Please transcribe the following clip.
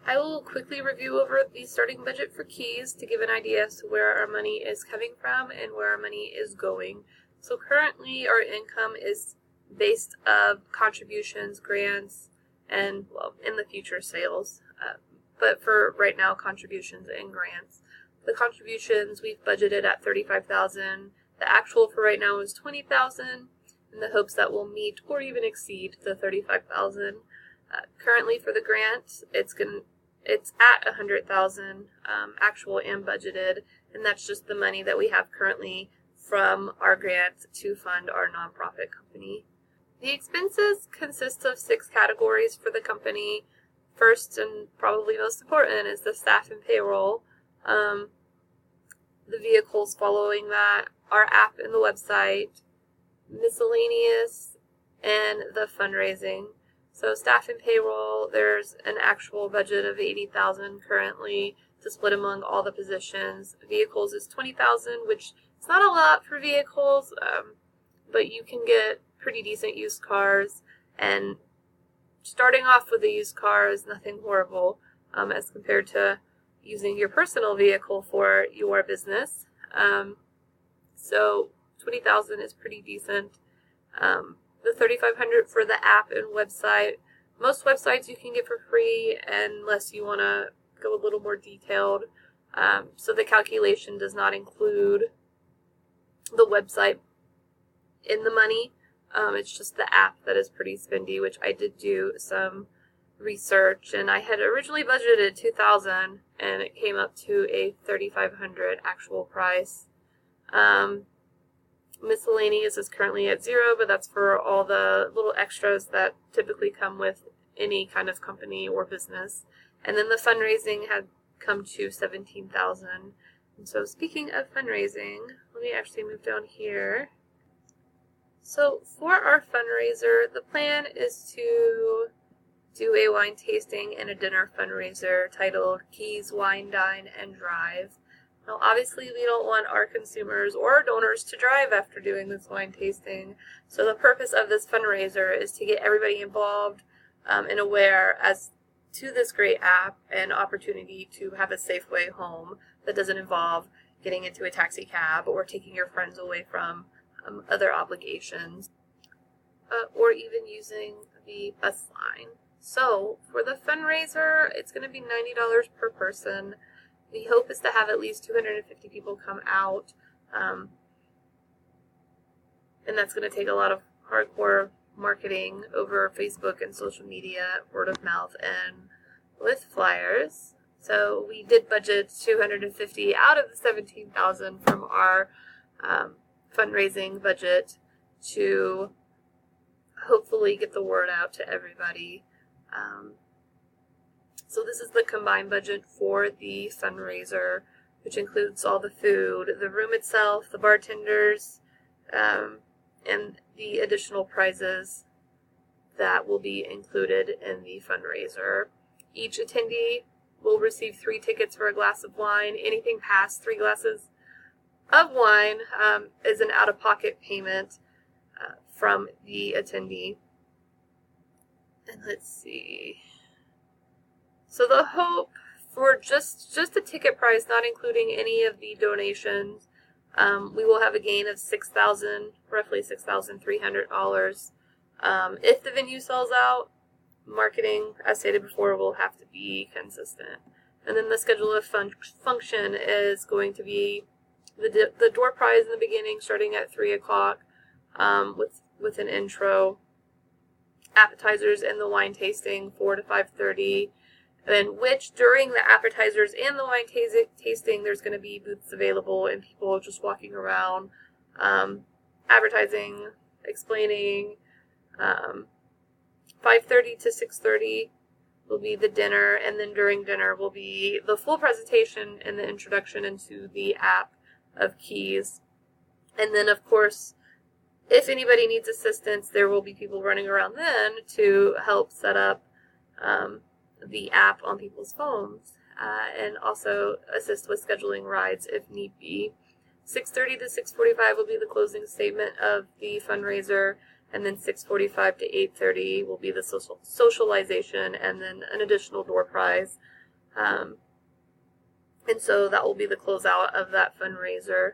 I will quickly review over the starting budget for Keys to give an idea as to where our money is coming from and where our money is going. So currently our income is based of contributions, grants, and, well, in the future, sales. But for right now, contributions and grants. The contributions we've budgeted at $35,000. The actual for right now is $20,000, in the hopes that we'll meet or even exceed the $35,000. Currently for the grant, it's at $100,000 actual and budgeted, and that's just the money that we have currently from our grant to fund our nonprofit company. The expenses consist of 6 categories for the company. First and probably most important is the staff and payroll. The vehicles following that, our app and the website, miscellaneous, and the fundraising. So staff and payroll, there's an actual budget of $80,000 currently to split among all the positions. Vehicles is $20,000, which is not a lot for vehicles, but you can get pretty decent used cars, and starting off with a used car is nothing horrible as compared to using your personal vehicle for your business. So $20,000 is pretty decent. The $3,500 for the app and website. Most websites you can get for free unless you want to go a little more detailed. So the calculation does not include the website in the money. It's just the app that is pretty spendy, which I did do some research, and I had originally budgeted $2,000, and it came up to a $3,500 actual price. Miscellaneous is currently at $0, but that's for all the little extras that typically come with any kind of company or business. And then the fundraising had come to $17,000. And so speaking of fundraising, let me actually move down here. So for our fundraiser, the plan is to do a wine tasting and a dinner fundraiser titled Keys, Wine, Dine, and Drive. Now, obviously, we don't want our consumers or our donors to drive after doing this wine tasting. So the purpose of this fundraiser is to get everybody involved and aware as to this great app and opportunity to have a safe way home that doesn't involve getting into a taxi cab or taking your friends away from other obligations, or even using the bus line. So for the fundraiser, it's going to be $90 per person. The hope is to have at least 250 people come out, and that's going to take a lot of hardcore marketing over Facebook and social media, word of mouth, and with flyers. So we did budget 250 out of the 17,000 from our fundraising budget to hopefully get the word out to everybody. So this is the combined budget for the fundraiser, which includes all the food, the room itself, the bartenders, and the additional prizes that will be included in the fundraiser. Each attendee will receive 3 tickets for a glass of wine. Anything past 3 glasses of wine is an out-of-pocket payment from the attendee. And let's see. So the hope for just the ticket price, not including any of the donations, we will have a gain of roughly $6,300. If the venue sells out, marketing, as stated before, will have to be consistent. And then the schedule of function is going to be the door prize in the beginning, starting at 3 o'clock, with an intro, appetizers and the wine tasting 4 to 5:30. And which during the appetizers and the wine tasting, there's going to be booths available and people just walking around, advertising, explaining. 5:30 to 6:30 will be the dinner, and then during dinner will be the full presentation and the introduction into the app of Keys. And then, of course, if anybody needs assistance, there will be people running around then to help set up the app on people's phones, and also assist with scheduling rides if need be. 6:30 to 6:45 will be the closing statement of the fundraiser, and then 6:45 to 8:30 will be the socialization, and then an additional door prize And so that will be the closeout of that fundraiser.